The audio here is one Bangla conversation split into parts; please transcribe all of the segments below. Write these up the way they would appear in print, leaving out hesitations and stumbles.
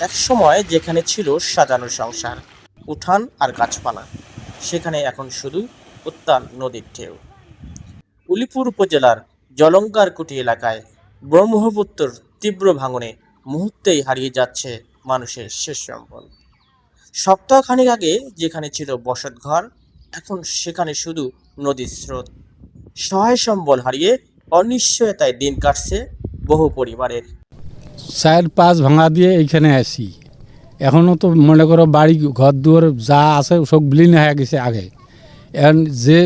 একসময় যেখানে ছিল সাজানো সংসার, উঠান আর গাছপালা, সেখানে এখন শুধু উত্তাল নদীর ঢেউ। উলিপুর উপজেলার জলঙ্গারকুটি এলাকায় ব্রহ্মপুত্রের তীব্র ভাঙনে মুহূর্তেই হারিয়ে যাচ্ছে মানুষের শেষ সম্বল। সপ্তাহখানেক আগে যেখানে ছিল বসতঘর, এখন সেখানে শুধু নদীর স্রোত। সহায় সম্বল হারিয়ে অনিশ্চয়তায় দিন কাটছে বহু পরিবারের। 4-5 ভাঙা দিয়ে এইখানে আসি। এখনও তো মনে করো বাড়ি ঘর দুয়ার যা আছে সব বিলীন হয়ে গেছে আগে। এখন যে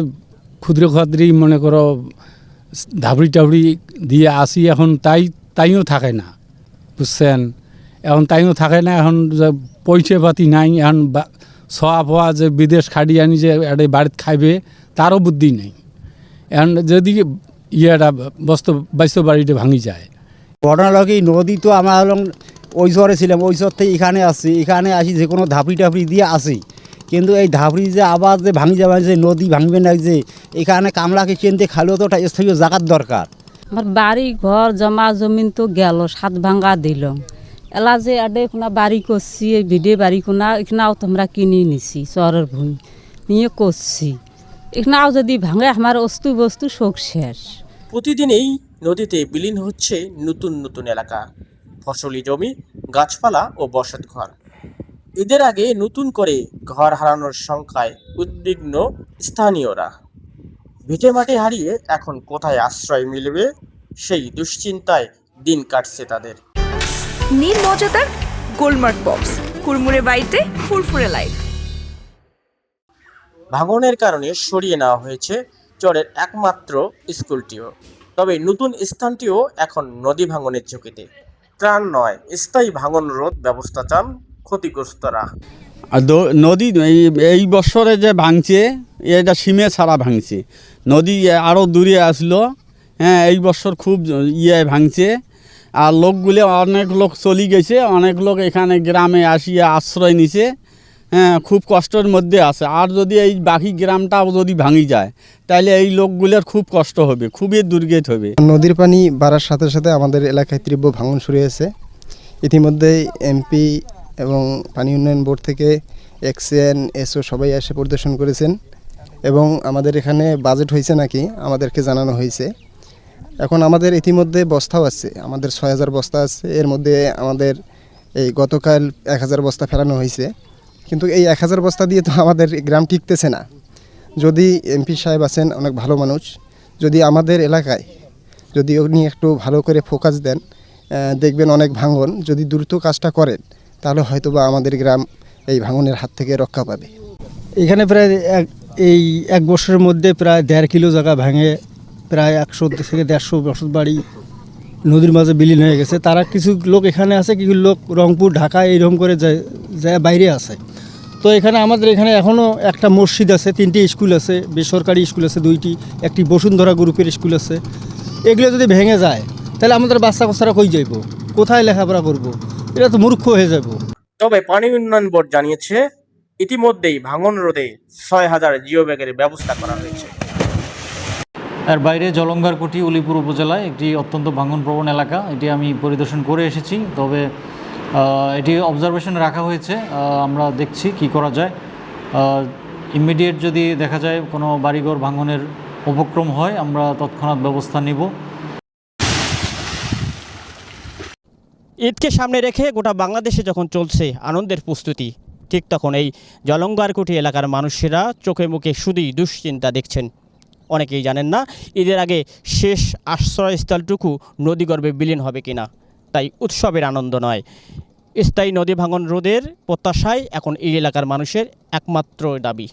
ক্ষুদ্র ক্ষুদ্রি মনে করো ধাবড়ি টাবড়ি দিয়ে আসি, এখন তাইও থাকে না, বুঝছেন? এখন তাইও থাকে না, এখন পয়সা পাতি নাই। এখন ছোয়া ফোয়া যে বিদেশ খাটিয়ে আনি যে এটা বাড়িতে খাইবে তারও বুদ্ধি নেই। এখন যদি বাস্তব বাড়িটা ভাঙি যায়। ঘটনা হলো কি, নদী তো আমরা হলাম ওই চরে ছিলাম, ওই চর থেকে এখানে আসছি, এখানে আসি যে কোনো ধাপড়ি টাপড়ি দিয়ে আসি, কিন্তু এই ধাপড়ি যে আবার যে ভাঙি যাবে, যে নদী ভাঙবে না, যে এখানে কামলাকে কিনতে খালেও তো ওটা স্থায়ী জায়গার দরকার। আমার বাড়ি ঘর জমা জমিন তো গেল, 7 ভাঙা দিল। এলা যে আডে কোনা বাড়ি করছি, এই ভিডে বাড়ি কোনা এখানেও তোমরা কিনে নিছি, শহরের ভূমি নিয়ে করছি। এখানেও যদি ভাঙে আমার বস্তু শোক শেষ। প্রতিদিনই নদীতে বিলীন হচ্ছে নতুন নতুন এলাকা, ফসলি জমি, গাছপালা ও বসতঘর। ঈদের আগে নতুন করে ঘর হারানোর সংখ্যায় উদ্বিগ্ন স্থানীয়রা। ভিটে মাটি হারিয়ে এখন কোথায় আশ্রয় মিলবে, সেই দুশ্চিন্তায় দিন কাটছে তাদের। নীল মজাদার গোলমার্ক পপস, কুরমুরে বাইটে ফুরফুরে লাইফ। ভাঙনের কারণে সরিয়ে নেওয়া হয়েছে চরের একমাত্র স্কুলটিও। তবে নতুন স্থানটিও এখন নদী ভাঙনের ঝুঁকিতে। ত্রাণ নয়, স্থায়ী ভাঙন রোধ ব্যবস্থা চান ক্ষতিগ্রস্তরা। আর নদী এই বছরে যে ভাঙছে, এটা সীমে ছাড়া ভাঙছে। নদী আরও দূরে আসলো। হ্যাঁ, এই বছর খুব ভাঙছে। আর লোকগুলো, অনেক লোক চলে গেছে, অনেক লোক এখানে গ্রামে আসিয়ে আশ্রয় নিছে। হ্যাঁ, খুব কষ্টের মধ্যে আছে। আর যদি এই বাকি গ্রামটাও যদি ভাঙি যায়, তাহলে এই লোকগুলোর খুব কষ্ট হবে, খুবই দুর্গত হবে। নদীর পানি বাড়ার সাথে সাথে আমাদের এলাকায় তীব্র ভাঙন শুরু হয়েছে। ইতিমধ্যেই এমপি এবং পানি উন্নয়ন বোর্ড থেকে এক্সএন এসও সবাই এসে পরিদর্শন করেছেন এবং আমাদের এখানে বাজেট হয়েছে নাকি আমাদেরকে জানানো হয়েছে। এখন আমাদের ইতিমধ্যে বস্তাও আছে, আমাদের 6000 বস্তা আছে। এর মধ্যে আমাদের এই গতকাল 1000 বস্তা ফেরানো হয়েছে, কিন্তু এই 1000 বস্তা দিয়ে তো আমাদের গ্রাম টিকতেছে না। যদি এমপি সাহেব আছেন, অনেক ভালো মানুষ, যদি আমাদের এলাকায় যদি উনি একটু ভালো করে ফোকাস দেন, দেখবেন অনেক ভাঙন যদি দ্রুত কাজটা করেন, তাহলে হয়তো বা আমাদের গ্রাম এই ভাঙনের হাত থেকে রক্ষা পাবে। এখানে প্রায় এই 1 বছরের মধ্যে প্রায় 1.5 কিলো জায়গা ভাঙে, প্রায় 100 থেকে 150 বসত বাড়ি নদীর মাঝে বিলীন হয়ে গেছে। তারা কিছু লোক এখানে আছে, কিছু লোক রংপুর, ঢাকা এইরকম করে যায় বাইরে আছে। তো এখানে আমাদের এখানে এখনও একটা মসজিদ আছে, 3টি স্কুল আছে, বেসরকারি স্কুল আছে 2টি, একটি বসুন্ধরা গ্রুপের স্কুল আছে। এগুলো যদি ভেঙে যায়, তাহলে আমাদের বাচ্চা কাচ্চারা কই যাইব, কোথায় লেখাপড়া করব? এটা তো মূর্খ হয়ে যাব। তবে পানি উন্নয়ন বোর্ড জানিয়েছে ইতিমধ্যেই ভাঙন রোধে 6000 জিও ব্যাগের ব্যবস্থা করা হয়েছে। এর বাইরে জলঙ্গারকুটি উলিপুর উপজেলায় একটি অত্যন্ত ভাঙনপ্রবণ এলাকা, এটি আমি পরিদর্শন করে এসেছি। তবে এটি অবজারভেশনে রাখা হয়েছে, আমরা দেখছি কি করা যায়। ইমিডিয়েট যদি দেখা যায় কোনো বাড়িঘর ভাঙনের উপক্রম হয়, আমরা তৎক্ষণাৎ ব্যবস্থা নিব। ঈদকে সামনে রেখে গোটা বাংলাদেশে যখন চলছে আনন্দের প্রস্তুতি, ঠিক তখন এই জলঙ্গারকুটি এলাকার মানুষেরা চোখে মুখে শুধুই দুশ্চিন্তা দেখছেন। অনেকেই জানেন না ঈদের আগে শেষ আশ্রয়স্থলটুকু নদীগর্ভে বিলীন হবে কিনা। তাই উৎসবের আনন্দ নয়, স্থায়ী নদী ভাঙন রোধের প্রত্যাশায় এখন এই এলাকার মানুষের একমাত্র দাবি।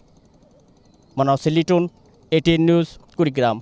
Manoj Liton, ATN news, Kurigram.